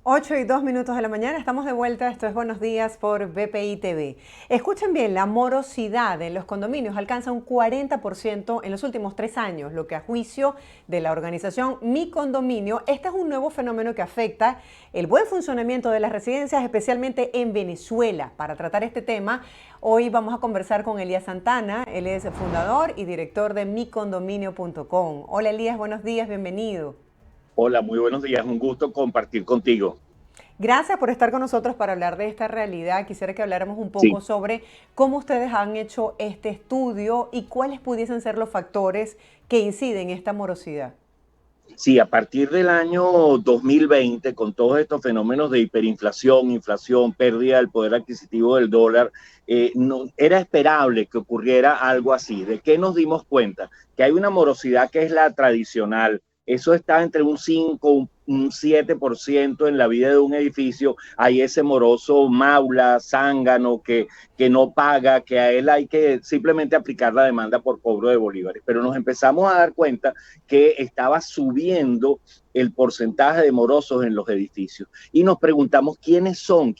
8:02 de la mañana, estamos de vuelta. Esto es Buenos Días por BPI TV. Escuchen bien, la morosidad en los condominios alcanza un 40% en los últimos 3 años, lo que a juicio de la organización Mi Condominio, este es un nuevo fenómeno que afecta el buen funcionamiento de las residencias, especialmente en Venezuela. Para tratar este tema, hoy vamos a conversar con Elías Santana. Él es fundador y director de micondominio.com. Hola Elías, buenos días, bienvenido. Hola, muy buenos días. Un gusto compartir contigo. Gracias por estar con nosotros para hablar de esta realidad. Quisiera que habláramos un Sí, poco sobre cómo ustedes han hecho este estudio y cuáles pudiesen ser los factores que inciden en esta morosidad. sí, a partir del año 2020, con todos estos fenómenos de hiperinflación, inflación, pérdida del poder adquisitivo del dólar, no, era esperable que ocurriera algo así. ¿De qué nos dimos cuenta? Que hay una morosidad que es la tradicional. Eso está entre un 5, un 7% en la vida de un edificio. Hay ese moroso maula, zángano, que no paga, que a él hay que simplemente aplicar la demanda por cobro de bolívares. Pero nos empezamos a dar cuenta que estaba subiendo el porcentaje de morosos en los edificios. Y nos preguntamos quiénes son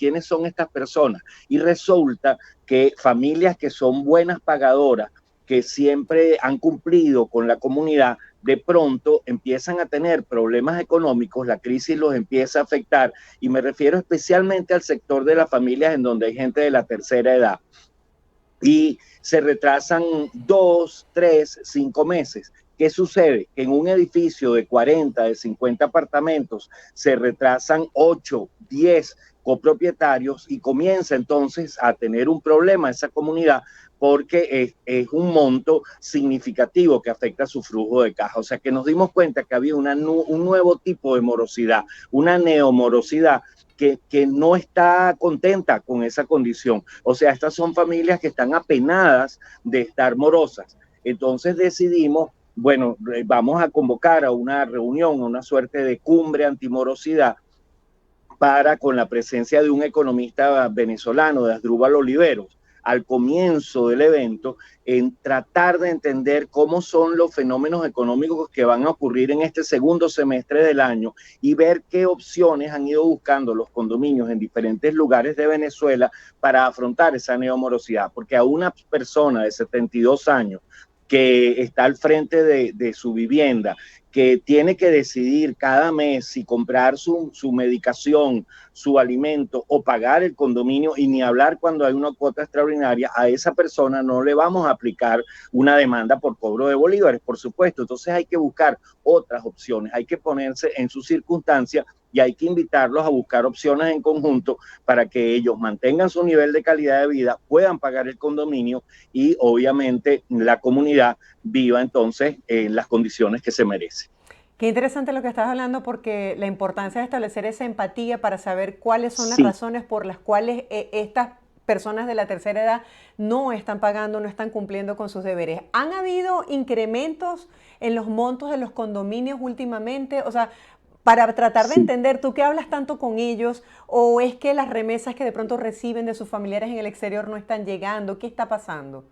estas personas. Y resulta que familias que son buenas pagadoras, que siempre han cumplido con la comunidad, de pronto empiezan a tener problemas económicos, la crisis los empieza a afectar, y me refiero especialmente al sector de las familias en donde hay gente de la tercera edad y se retrasan 2, 3, 5 meses. ¿Qué sucede? Que en un edificio de 40, de 50 apartamentos, se retrasan 8, 10 copropietarios y comienza entonces a tener un problema esa comunidad porque es un monto significativo que afecta su flujo de caja. O sea que nos dimos cuenta que había un nuevo tipo de morosidad, una neomorosidad que no está contenta con esa condición. O sea, estas son familias que están apenadas de estar morosas. Entonces decidimos, bueno, vamos a convocar a una reunión, a una suerte de cumbre antimorosidad para, con la presencia de un economista venezolano, de Asdrúbal Oliveros, al comienzo del evento, en tratar de entender cómo son los fenómenos económicos que van a ocurrir en este segundo semestre del año y ver qué opciones han ido buscando los condominios en diferentes lugares de Venezuela para afrontar esa neomorosidad. Porque a una persona de 72 años que está al frente de su vivienda, que tiene que decidir cada mes si comprar su medicación, su alimento o pagar el condominio, y ni hablar cuando hay una cuota extraordinaria, a esa persona no le vamos a aplicar una demanda por cobro de bolívares, por supuesto. Entonces hay que buscar otras opciones, hay que ponerse en su circunstancia y hay que invitarlos a buscar opciones en conjunto para que ellos mantengan su nivel de calidad de vida, puedan pagar el condominio y obviamente la comunidad viva entonces en las condiciones que se merece. Qué interesante lo que estás hablando porque la importancia de establecer esa empatía para saber cuáles son las Sí, razones por las cuales estas personas de la tercera edad no están pagando, no están cumpliendo con sus deberes. ¿Han habido incrementos en los montos de los condominios últimamente? O sea, para tratar de sí. entender, tú que hablas tanto con ellos, o es que las remesas que de pronto reciben de sus familiares en el exterior no están llegando, ¿qué está pasando?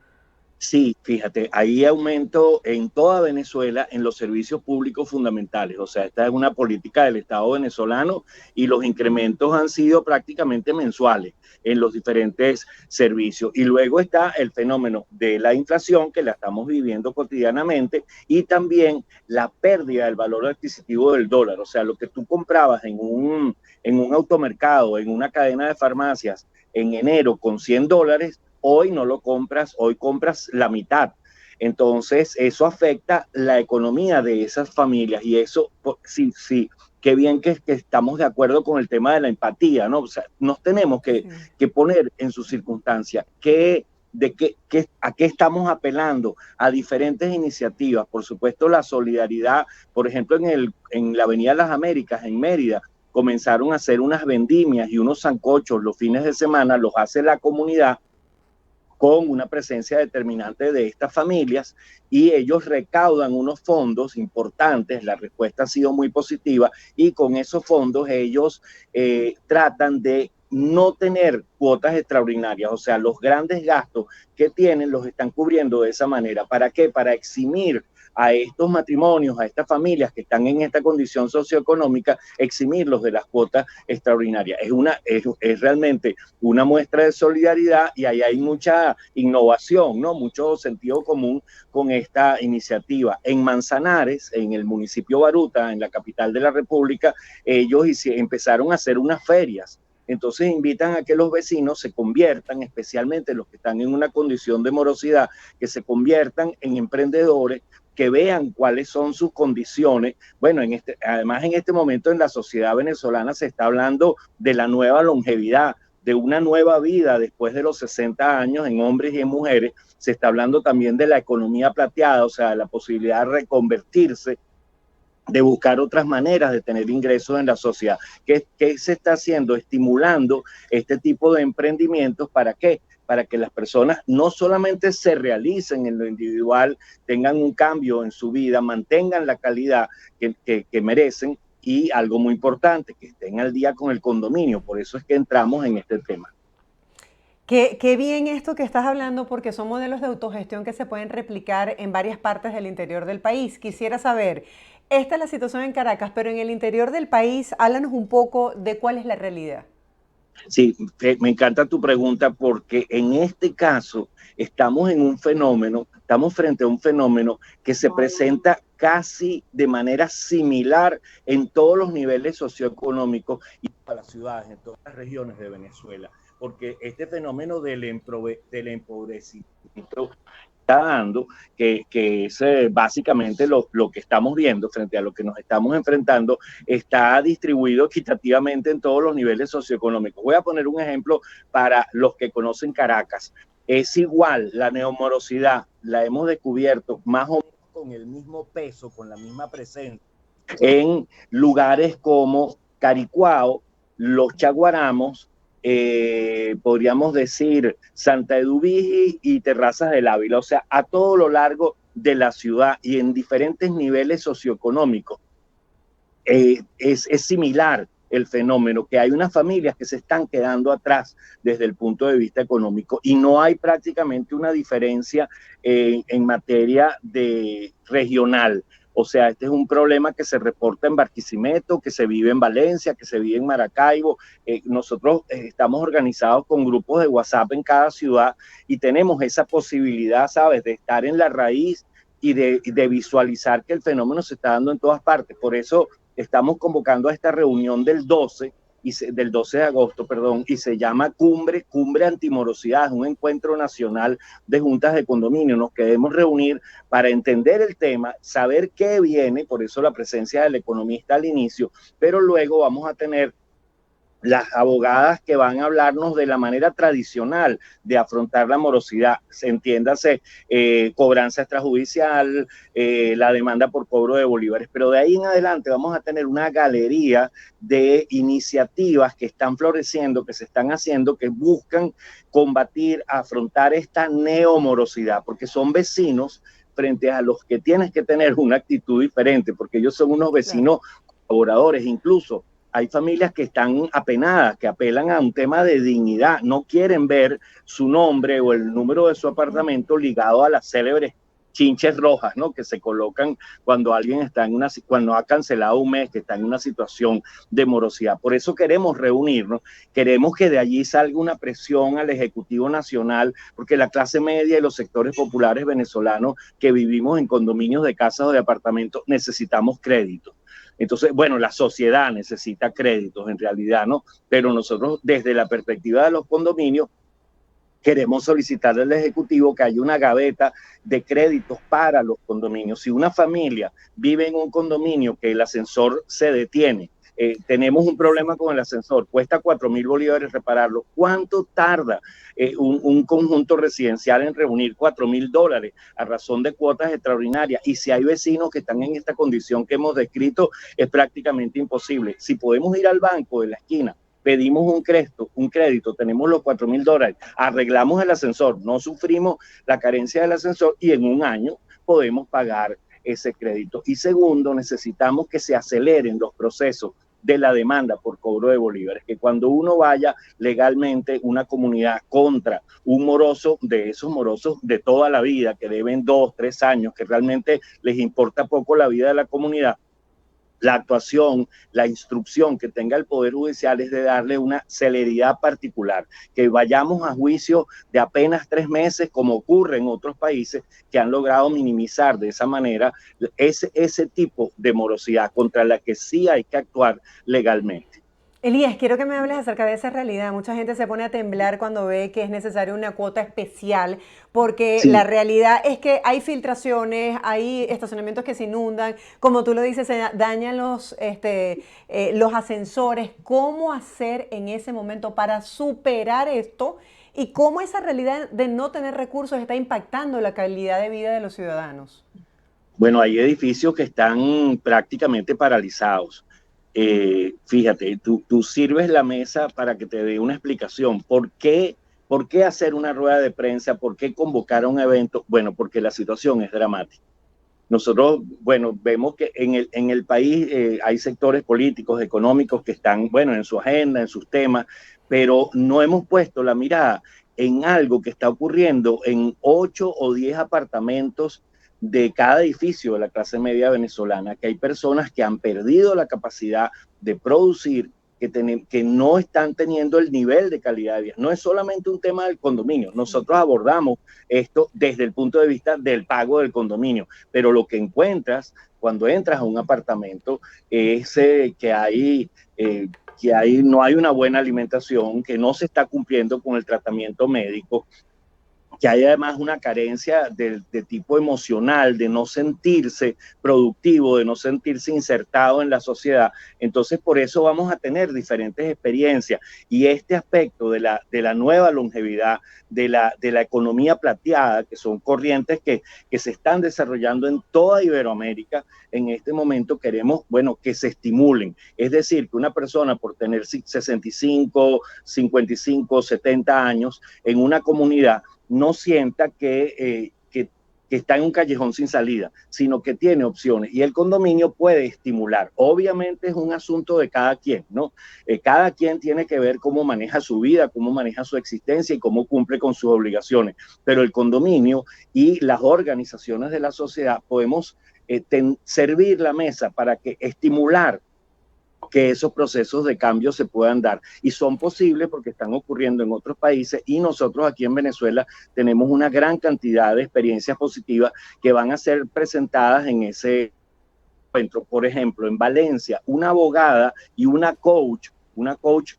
Sí, fíjate, hay aumento en toda Venezuela en los servicios públicos fundamentales. O sea, esta es una política del Estado venezolano y los incrementos han sido prácticamente mensuales en los diferentes servicios. Y luego está el fenómeno de la inflación que la estamos viviendo cotidianamente y también la pérdida del valor adquisitivo del dólar. O sea, lo que tú comprabas en un automercado, en una cadena de farmacias en enero con $100, hoy no lo compras, hoy compras la mitad. Entonces, eso afecta la economía de esas familias y eso, sí, sí, qué bien que estamos de acuerdo con el tema de la empatía, ¿no? O sea, nos tenemos Sí. que poner en su circunstancia, a qué estamos apelando, a diferentes iniciativas, por supuesto la solidaridad, por ejemplo, en la Avenida Las Américas, en Mérida, comenzaron a hacer unas vendimias y unos sancochos los fines de semana, los hace la comunidad con una presencia determinante de estas familias y ellos recaudan unos fondos importantes, la respuesta ha sido muy positiva y con esos fondos ellos tratan de no tener cuotas extraordinarias, o sea, los grandes gastos que tienen los están cubriendo de esa manera. ¿Para qué? Para eximir a estos matrimonios, a estas familias que están en esta condición socioeconómica, eximirlos de las cuotas extraordinarias. Es realmente una muestra de solidaridad y ahí hay mucha innovación, ¿no? Mucho sentido común con esta iniciativa. En Manzanares, en el municipio Baruta, en la capital de la República, ellos empezaron a hacer unas ferias. Entonces invitan a que los vecinos se conviertan, especialmente los que están en una condición de morosidad, que se conviertan en emprendedores, que vean cuáles son sus condiciones. Bueno, además en este momento en la sociedad venezolana se está hablando de la nueva longevidad, de una nueva vida después de los 60 años en hombres y en mujeres. Se está hablando también de la economía plateada, o sea, la posibilidad de reconvertirse, de buscar otras maneras de tener ingresos en la sociedad. ¿Qué se está haciendo? Estimulando este tipo de emprendimientos. ¿Para qué? Para que las personas no solamente se realicen en lo individual, tengan un cambio en su vida, mantengan la calidad que merecen, y algo muy importante, que estén al día con el condominio. Por eso es que entramos en este tema. Qué bien esto que estás hablando, porque son modelos de autogestión que se pueden replicar en varias partes del interior del país. Quisiera saber, esta es la situación en Caracas, pero en el interior del país, háblanos un poco de cuál es la realidad. Sí, me encanta tu pregunta, porque en este caso estamos frente a un fenómeno que se presenta casi de manera similar en todos los niveles socioeconómicos y para las ciudades, en todas las regiones de Venezuela, porque este fenómeno del empobrecimiento está dando, que es básicamente lo que estamos viendo frente a lo que nos estamos enfrentando, está distribuido equitativamente en todos los niveles socioeconómicos. Voy a poner un ejemplo para los que conocen Caracas. Es igual, la neomorosidad la hemos descubierto más o menos con el mismo peso, con la misma presencia en lugares como Caricuao, Los Chaguaramos, podríamos decir Santa Eduvigi y Terrazas del Ávila, o sea, a todo lo largo de la ciudad y en diferentes niveles socioeconómicos. Es similar el fenómeno, que hay unas familias que se están quedando atrás desde el punto de vista económico, y no hay prácticamente una diferencia en materia de regional. O sea, este es un problema que se reporta en Barquisimeto, que se vive en Valencia, que se vive en Maracaibo. Nosotros estamos organizados con grupos de WhatsApp en cada ciudad y tenemos esa posibilidad, ¿sabes?, de estar en la raíz y de visualizar que el fenómeno se está dando en todas partes. Por eso estamos convocando a esta reunión del 12 de agosto, y se llama Cumbre Antimorosidad, un encuentro nacional de juntas de condominio. Nos queremos reunir para entender el tema, saber qué viene, por eso la presencia del economista al inicio, pero luego vamos a tener las abogadas que van a hablarnos de la manera tradicional de afrontar la morosidad, entiéndase, cobranza extrajudicial, la demanda por cobro de bolívares, pero de ahí en adelante vamos a tener una galería de iniciativas que están floreciendo, que se están haciendo, que buscan combatir, afrontar esta neomorosidad, porque son vecinos frente a los que tienes que tener una actitud diferente, porque ellos son unos vecinos colaboradores. Incluso hay familias que están apenadas, que apelan a un tema de dignidad, no quieren ver su nombre o el número de su apartamento ligado a las célebres chinches rojas, ¿no?, que se colocan cuando alguien está cuando ha cancelado un mes, que está en una situación de morosidad. Por eso queremos reunirnos, queremos que de allí salga una presión al Ejecutivo Nacional, porque la clase media y los sectores populares venezolanos que vivimos en condominios de casas o de apartamentos necesitamos crédito. Entonces, bueno, la sociedad necesita créditos en realidad, ¿no? Pero nosotros, desde la perspectiva de los condominios, queremos solicitarle al Ejecutivo que haya una gaveta de créditos para los condominios. Si una familia vive en un condominio que el ascensor se detiene, tenemos un problema con el ascensor, cuesta 4.000 bolívares repararlo. ¿Cuánto tarda un conjunto residencial en reunir 4.000 dólares a razón de cuotas extraordinarias? Y si hay vecinos que están en esta condición que hemos descrito, es prácticamente imposible. Si podemos ir al banco de la esquina, pedimos un crédito, tenemos los 4.000 dólares, arreglamos el ascensor, no sufrimos la carencia del ascensor y en un año podemos pagar ese crédito. Y segundo, necesitamos que se aceleren los procesos de la demanda por cobro de bolívares, que cuando uno vaya legalmente una comunidad contra un moroso, de esos morosos de toda la vida, que deben 2, 3 años, que realmente les importa poco la vida de la comunidad, la actuación, la instrucción que tenga el Poder Judicial es de darle una celeridad particular, que vayamos a juicio de apenas 3 meses, como ocurre en otros países que han logrado minimizar de esa manera ese tipo de morosidad contra la que sí hay que actuar legalmente. Elías, quiero que me hables acerca de esa realidad. Mucha gente se pone a temblar cuando ve que es necesaria una cuota especial, porque la Sí, realidad es que hay filtraciones, hay estacionamientos que se inundan, como tú lo dices, se dañan los ascensores. ¿Cómo hacer en ese momento para superar esto? Y cómo esa realidad de no tener recursos está impactando la calidad de vida de los ciudadanos. bueno, hay edificios que están prácticamente paralizados. Fíjate, tú sirves la mesa para que te dé una explicación. ¿Por qué hacer una rueda de prensa? ¿Por qué convocar a un evento? Bueno, porque la situación es dramática. Nosotros, bueno, vemos que en el país hay sectores políticos, económicos que están, bueno, en su agenda, en sus temas, pero no hemos puesto la mirada en algo que está ocurriendo en 8 o 10 apartamentos de cada edificio de la clase media venezolana, que hay personas que han perdido la capacidad de producir, que no están teniendo el nivel de calidad de vida. No es solamente un tema del condominio, nosotros abordamos esto desde el punto de vista del pago del condominio, pero lo que encuentras cuando entras a un apartamento es no hay una buena alimentación, que no se está cumpliendo con el tratamiento médico, que hay además una carencia de tipo emocional, de no sentirse productivo, de no sentirse insertado en la sociedad. Entonces, por eso vamos a tener diferentes experiencias. Y este aspecto de la nueva longevidad, de la economía plateada, que son corrientes que se están desarrollando en toda Iberoamérica, en este momento queremos, bueno, que se estimulen. Es decir, que una persona por tener 65, 55, 70 años en una comunidad, no sienta que está en un callejón sin salida, sino que tiene opciones y el condominio puede estimular. Obviamente es un asunto de cada quien, ¿no? Cada quien tiene que ver cómo maneja su vida, cómo maneja su existencia y cómo cumple con sus obligaciones, pero el condominio y las organizaciones de la sociedad podemos servir la mesa para que estimular que esos procesos de cambio se puedan dar. Y son posibles porque están ocurriendo en otros países y nosotros aquí en Venezuela tenemos una gran cantidad de experiencias positivas que van a ser presentadas en ese encuentro. Por ejemplo, en Valencia, una abogada y una coach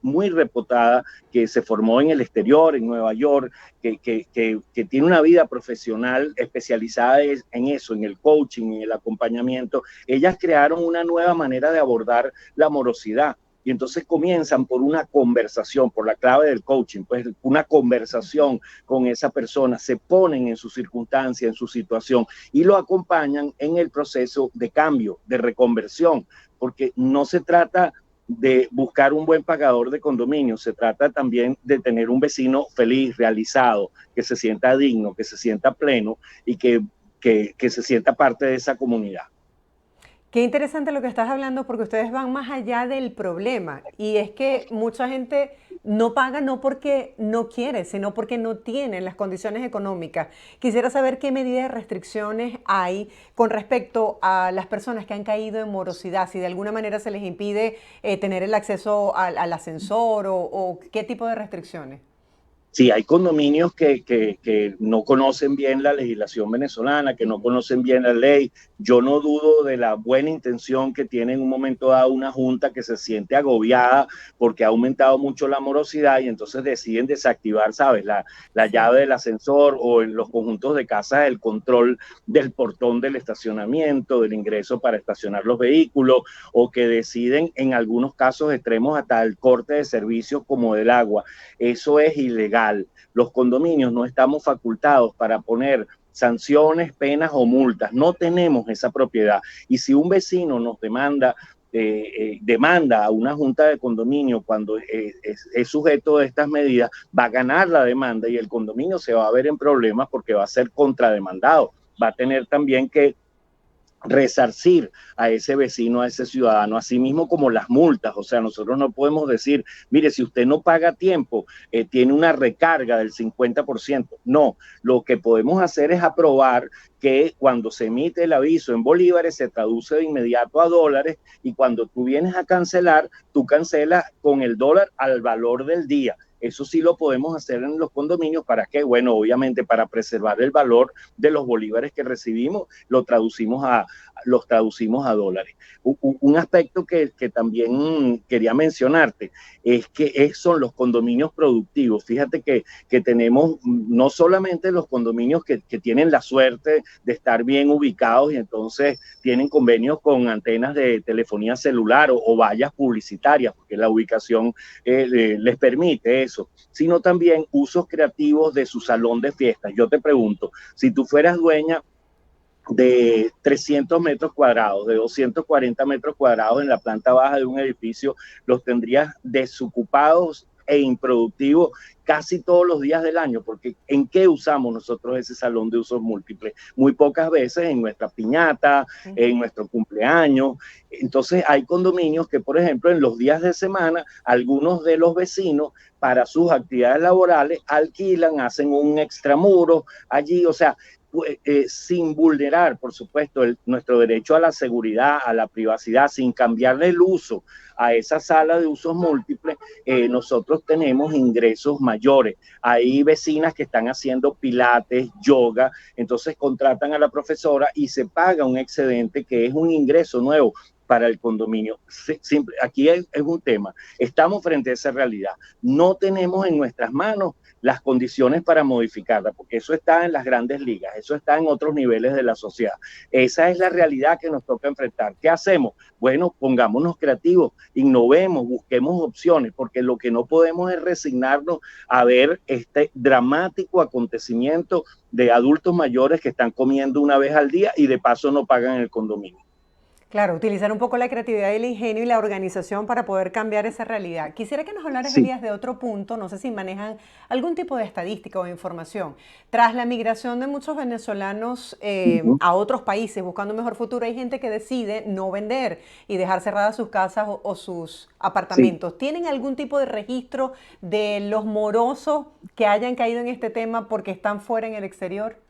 muy reputada que se formó en el exterior, en Nueva York, que tiene una vida profesional especializada en eso, en el coaching, en el acompañamiento. Ellas crearon una nueva manera de abordar la morosidad. Y entonces comienzan por una conversación, por la clave del coaching, pues una conversación con esa persona, se ponen en su circunstancia, en su situación y lo acompañan en el proceso de cambio, de reconversión, porque no se trata de buscar un buen pagador de condominio, se trata también de tener un vecino feliz, realizado, que se sienta digno, que se sienta pleno y que se sienta parte de esa comunidad. Qué interesante lo que estás hablando porque ustedes van más allá del problema y es que mucha gente no paga no porque no quiere, sino porque no tiene las condiciones económicas. Quisiera saber qué medidas de restricciones hay con respecto a las personas que han caído en morosidad, si de alguna manera se les impide tener el acceso al ascensor o qué tipo de restricciones. Sí, hay condominios que no conocen bien la legislación venezolana, que no conocen bien la ley. Yo no dudo de la buena intención que tiene en un momento dado una junta que se siente agobiada porque ha aumentado mucho la morosidad y entonces deciden desactivar, ¿sabes? La llave Sí. del ascensor o en los conjuntos de casas el control del portón del estacionamiento, del ingreso para estacionar los vehículos, o que deciden en algunos casos extremos hasta el corte de servicios como del agua. Eso es ilegal. Los condominios no estamos facultados para poner sanciones, penas o multas. No tenemos esa propiedad. Y si un vecino nos demanda a una junta de condominio cuando es sujeto de estas medidas, va a ganar la demanda y el condominio se va a ver en problemas porque va a ser contrademandado. Va a tener también que resarcir a ese vecino, a ese ciudadano, así mismo como las multas. O sea, nosotros no podemos decir, mire, si usted no paga a tiempo, tiene una recarga del 50%. No, lo que podemos hacer es aprobar que cuando se emite el aviso en bolívares se traduce de inmediato a dólares, y cuando tú vienes a cancelar, tú cancelas con el dólar al valor del día. Eso sí lo podemos hacer en los condominios. ¿Para qué? Bueno, obviamente para preservar el valor de los bolívares que recibimos, los traducimos a dólares. Un aspecto que también quería mencionarte es que son los condominios productivos. Fíjate que tenemos no solamente los condominios que tienen la suerte de estar bien ubicados y entonces tienen convenios con antenas de telefonía celular o vallas publicitarias, porque la ubicación les permite eso, sino también usos creativos de su salón de fiestas. Yo te pregunto, si tú fueras dueña de 300 metros cuadrados, de 240 metros cuadrados en la planta baja de un edificio, los tendrías desocupados e improductivos casi todos los días del año, porque ¿en qué usamos nosotros ese salón de usos múltiples? Muy pocas veces en nuestra piñata, en nuestro cumpleaños. Entonces hay condominios que, por ejemplo, en los días de semana, algunos de los vecinos para sus actividades laborales alquilan, hacen un extramuro allí, o sea, sin vulnerar, por supuesto, nuestro derecho a la seguridad, a la privacidad, sin cambiarle el uso a esa sala de usos múltiples, nosotros tenemos ingresos mayores. Hay vecinas que están haciendo pilates, yoga, entonces contratan a la profesora y se paga un excedente que es un ingreso nuevo para el condominio. Aquí es un tema. Estamos frente a esa realidad. No tenemos en nuestras manos las condiciones para modificarla, porque eso está en las grandes ligas, eso está en otros niveles de la sociedad. Esa es la realidad que nos toca enfrentar. ¿Qué hacemos? Bueno, pongámonos creativos, innovemos, busquemos opciones, porque lo que no podemos es resignarnos a ver este dramático acontecimiento de adultos mayores que están comiendo una vez al día y de paso no pagan el condominio. Claro, utilizar un poco la creatividad y el ingenio y la organización para poder cambiar esa realidad. Quisiera que nos hablaras, Sí. Elías, de otro punto, no sé si manejan algún tipo de estadística o información. Tras la migración de muchos venezolanos a otros países buscando un mejor futuro, hay gente que decide no vender y dejar cerradas sus casas o sus Sí. apartamentos. ¿Tienen algún tipo de registro de los morosos que hayan caído en este tema porque están fuera en el exterior?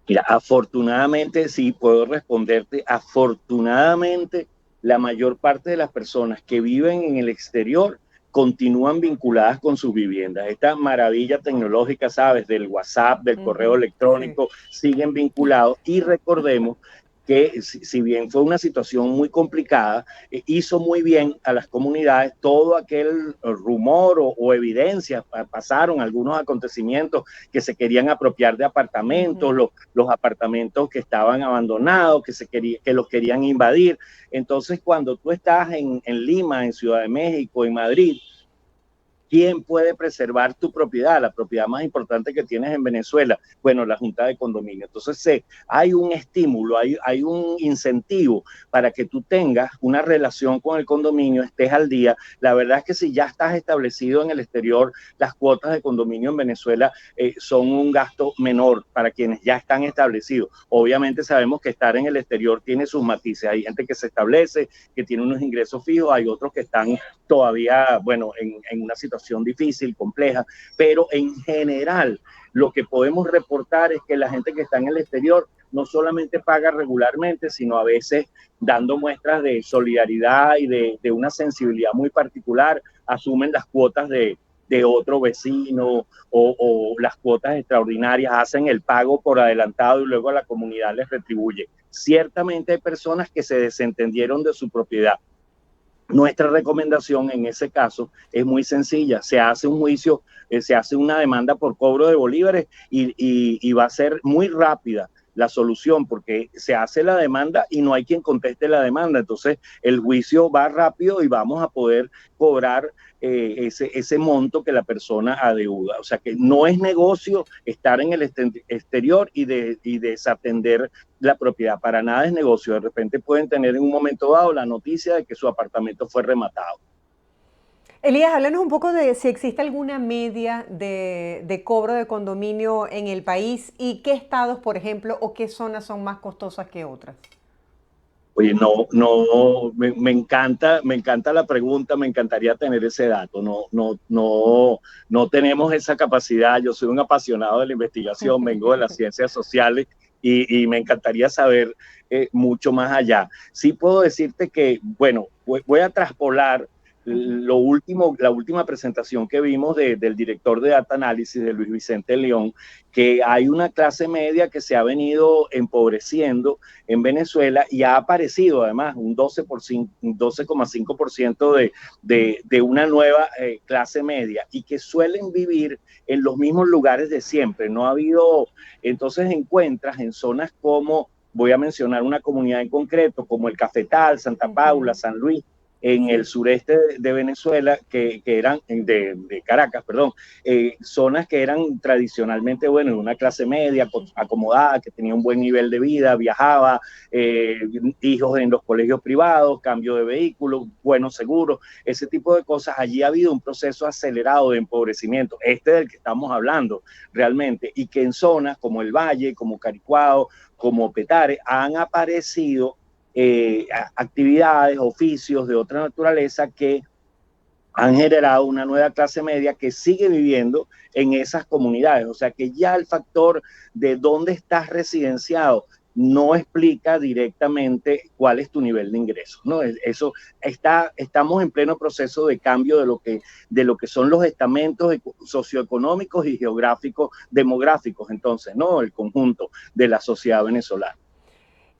Mira, afortunadamente, sí, puedo responderte, afortunadamente, la mayor parte de las personas que viven en el exterior continúan vinculadas con sus viviendas. Esta maravilla tecnológica, sabes, del WhatsApp, del correo Sí. electrónico, siguen vinculados. Y recordemos que si bien fue una situación muy complicada, hizo muy bien a las comunidades todo aquel rumor o evidencia. Pasaron algunos acontecimientos que se querían apropiar de apartamentos, los apartamentos que estaban abandonados, que los querían invadir. Entonces, cuando tú estás en Lima, en Ciudad de México, en Madrid, ¿quién puede preservar tu propiedad? La propiedad más importante que tienes en Venezuela. Bueno, la Junta de Condominio. Entonces, hay un estímulo, hay un incentivo para que tú tengas una relación con el condominio, estés al día. La verdad es que si ya estás establecido en el exterior, las cuotas de condominio en Venezuela son un gasto menor para quienes ya están establecidos. Obviamente sabemos que estar en el exterior tiene sus matices. Hay gente que se establece, que tiene unos ingresos fijos, hay otros que están todavía, bueno, en una situación difícil, compleja, pero en general lo que podemos reportar es que la gente que está en el exterior no solamente paga regularmente, sino a veces dando muestras de solidaridad y de una sensibilidad muy particular, asumen las cuotas de otro vecino o las cuotas extraordinarias, hacen el pago por adelantado y luego la comunidad les retribuye. Ciertamente hay personas que se desentendieron de su propiedad. Nuestra recomendación en ese caso es muy sencilla. Se hace un juicio, se hace una demanda por cobro de bolívares y va a ser muy rápida la solución porque se hace la demanda y no hay quien conteste la demanda. Entonces el juicio va rápido y vamos a poder cobrar ese monto que la persona adeuda. O sea que no es negocio estar en el exterior y desatender la propiedad. Para nada es negocio. De repente pueden tener en un momento dado la noticia de que su apartamento fue rematado. Elías, háblanos un poco de si existe alguna media de cobro de condominio en el país y qué estados, por ejemplo, o qué zonas son más costosas que otras. Oye, me encanta la pregunta, me encantaría tener ese dato. No tenemos esa capacidad. Yo soy un apasionado de la investigación, vengo de las ciencias sociales y me encantaría saber mucho más allá. Sí puedo decirte que, bueno, voy a traspolar la última presentación que vimos del director de Data Analysis, de Luis Vicente León, que hay una clase media que se ha venido empobreciendo en Venezuela y ha aparecido además un 12,5% de una nueva clase media y que suelen vivir en los mismos lugares de siempre. No ha habido, entonces encuentras en zonas como, voy a mencionar una comunidad en concreto, como el Cafetal, Santa Paula, San Luis, en el sureste de Venezuela, que eran de Caracas, perdón, zonas que eran tradicionalmente, bueno, de una clase media, acomodada, que tenía un buen nivel de vida, viajaba, hijos en los colegios privados, cambio de vehículos, buenos seguros, ese tipo de cosas. Allí ha habido un proceso acelerado de empobrecimiento, del que estamos hablando realmente, y que en zonas como el Valle, como Caricuao, como Petare, han aparecido actividades, oficios de otra naturaleza que han generado una nueva clase media que sigue viviendo en esas comunidades. O sea que ya el factor de dónde estás residenciado no explica directamente cuál es tu nivel de ingresos, ¿no? Eso estamos en pleno proceso de cambio de lo que son los estamentos socioeconómicos y geográficos, demográficos, entonces, ¿no? El conjunto de la sociedad venezolana.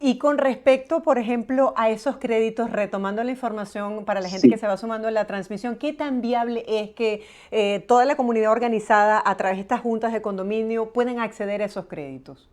Y con respecto, por ejemplo, a esos créditos, retomando la información para la gente que Sí. se va sumando a la transmisión, ¿qué tan viable es que toda la comunidad organizada a través de estas juntas de condominio pueden acceder a esos créditos?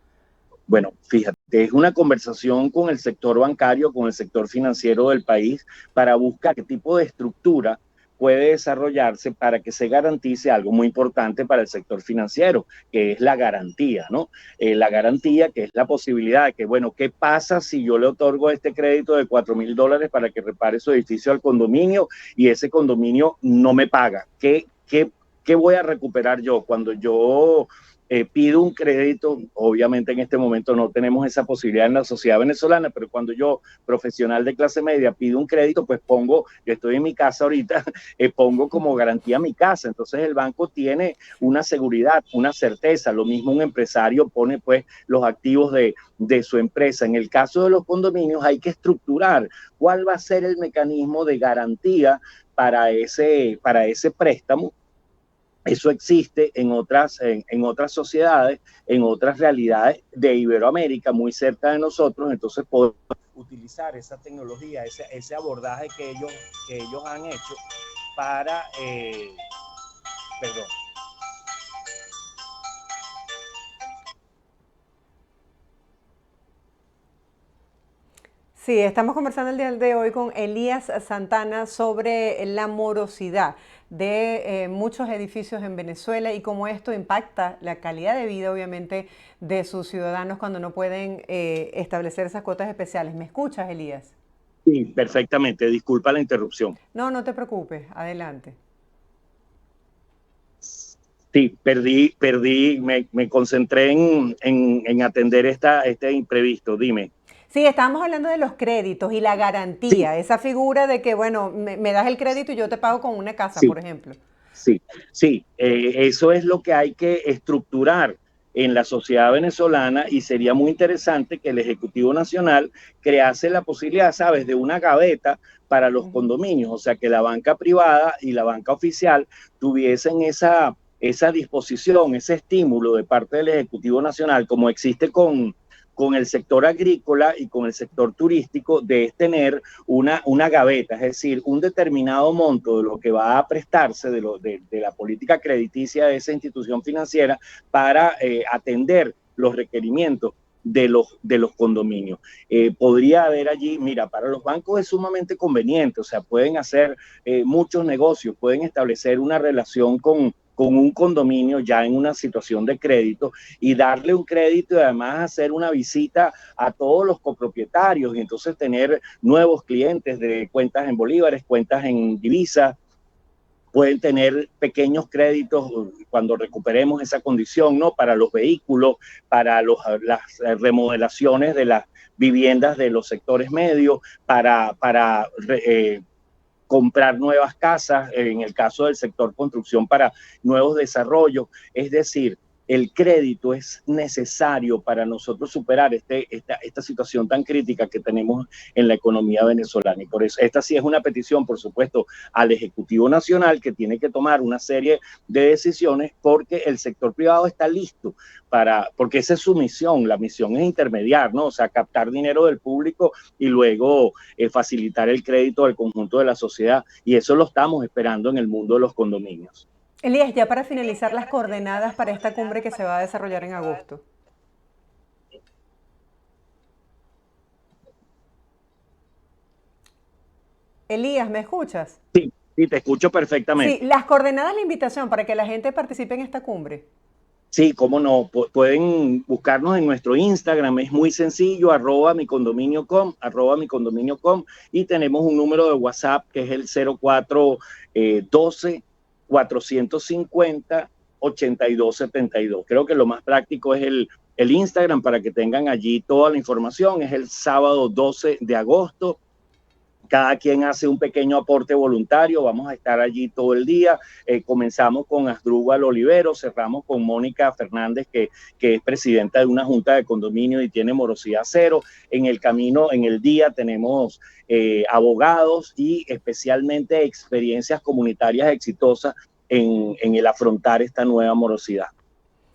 Bueno, fíjate, es una conversación con el sector bancario, con el sector financiero del país, para buscar qué tipo de estructura puede desarrollarse para que se garantice algo muy importante para el sector financiero, que es la garantía, ¿no? La garantía, que es la posibilidad de que, bueno, ¿qué pasa si yo le otorgo este crédito de $4,000 para que repare su edificio al condominio y ese condominio no me paga? ¿Qué voy a recuperar yo cuando yo pido un crédito? Obviamente en este momento no tenemos esa posibilidad en la sociedad venezolana, pero cuando yo, profesional de clase media, pido un crédito, pues yo estoy en mi casa ahorita, pongo como garantía mi casa. Entonces el banco tiene una seguridad, una certeza. Lo mismo un empresario pone pues los activos de su empresa. En el caso de los condominios hay que estructurar cuál va a ser el mecanismo de garantía para ese préstamo. Eso existe en otras sociedades, en otras realidades de Iberoamérica, muy cerca de nosotros. Entonces podemos utilizar esa tecnología, ese abordaje que ellos han hecho para, perdón. Sí, estamos conversando el día de hoy con Elías Santana sobre la morosidad de muchos edificios en Venezuela y cómo esto impacta la calidad de vida, obviamente, de sus ciudadanos cuando no pueden establecer esas cuotas especiales. ¿Me escuchas, Elías? Sí, perfectamente. Disculpa la interrupción. No, no te preocupes. Adelante. Sí, me concentré en atender este imprevisto. Dime. Sí, estábamos hablando de los créditos y la Sí, garantía, esa figura de que, bueno, me das el crédito y yo te pago con una casa, sí. por ejemplo. Sí, sí, eso es lo que hay que estructurar en la sociedad venezolana y sería muy interesante que el Ejecutivo Nacional crease la posibilidad, ¿sabes?, de una gaveta para los condominios, o sea, que la banca privada y la banca oficial tuviesen esa disposición, ese estímulo de parte del Ejecutivo Nacional, como existe con el sector agrícola y con el sector turístico, de tener una gaveta, es decir, un determinado monto de lo que va a prestarse de la política crediticia de esa institución financiera para atender los requerimientos de los condominios. Podría haber allí, mira, para los bancos es sumamente conveniente, o sea, pueden hacer muchos negocios, pueden establecer una relación con un condominio ya en una situación de crédito y darle un crédito y además hacer una visita a todos los copropietarios y entonces tener nuevos clientes de cuentas en bolívares, cuentas en divisas, pueden tener pequeños créditos cuando recuperemos esa condición, ¿no? Para los vehículos, para las remodelaciones de las viviendas de los sectores medios, para comprar nuevas casas, en el caso del sector construcción para nuevos desarrollos. Es decir, el crédito es necesario para nosotros superar esta situación tan crítica que tenemos en la economía venezolana. Y por eso, esta sí es una petición, por supuesto, al Ejecutivo Nacional, que tiene que tomar una serie de decisiones, porque el sector privado está listo porque esa es su misión. La misión es intermediar, ¿no? O sea, captar dinero del público y luego facilitar el crédito al conjunto de la sociedad. Y eso lo estamos esperando en el mundo de los condominios. Elías, ya para finalizar las coordenadas para esta cumbre que se va a desarrollar en agosto. Elías, ¿me escuchas? Sí, sí, te escucho Sí, perfectamente. las coordenadas de la invitación para que la gente participe en esta cumbre. Sí, cómo no, pueden buscarnos en nuestro Instagram, es muy sencillo, @micondominio.com, y tenemos un número de WhatsApp que es el 0412 450 8272. Creo que lo más práctico es el Instagram para que tengan allí toda la información. Es el sábado 12 de agosto. Cada quien hace un pequeño aporte voluntario, vamos a estar allí todo el día. Comenzamos con Asdrúbal Olivero, cerramos con Mónica Fernández, que es presidenta de una junta de condominio y tiene morosidad cero. En el camino, en el día, tenemos abogados y especialmente experiencias comunitarias exitosas en el afrontar esta nueva morosidad.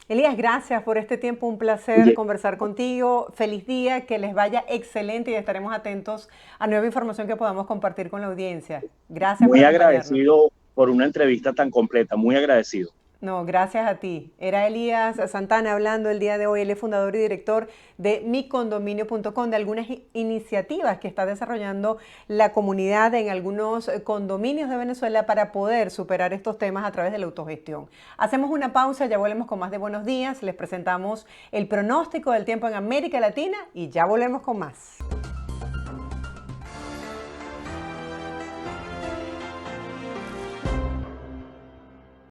Elías, gracias por este tiempo, un placer conversar contigo. Feliz día, que les vaya excelente y estaremos atentos a nueva información que podamos compartir con la audiencia. Gracias por Muy acompañarnos. agradecido por una entrevista tan completa, muy agradecido. No, gracias a ti. Era Elías Santana hablando el día de hoy. Él es fundador y director de micondominio.com, de algunas iniciativas que está desarrollando la comunidad en algunos condominios de Venezuela para poder superar estos temas a través de la autogestión. Hacemos una pausa, ya volvemos con más de Buenos Días. Les presentamos el pronóstico del tiempo en América Latina y ya volvemos con más.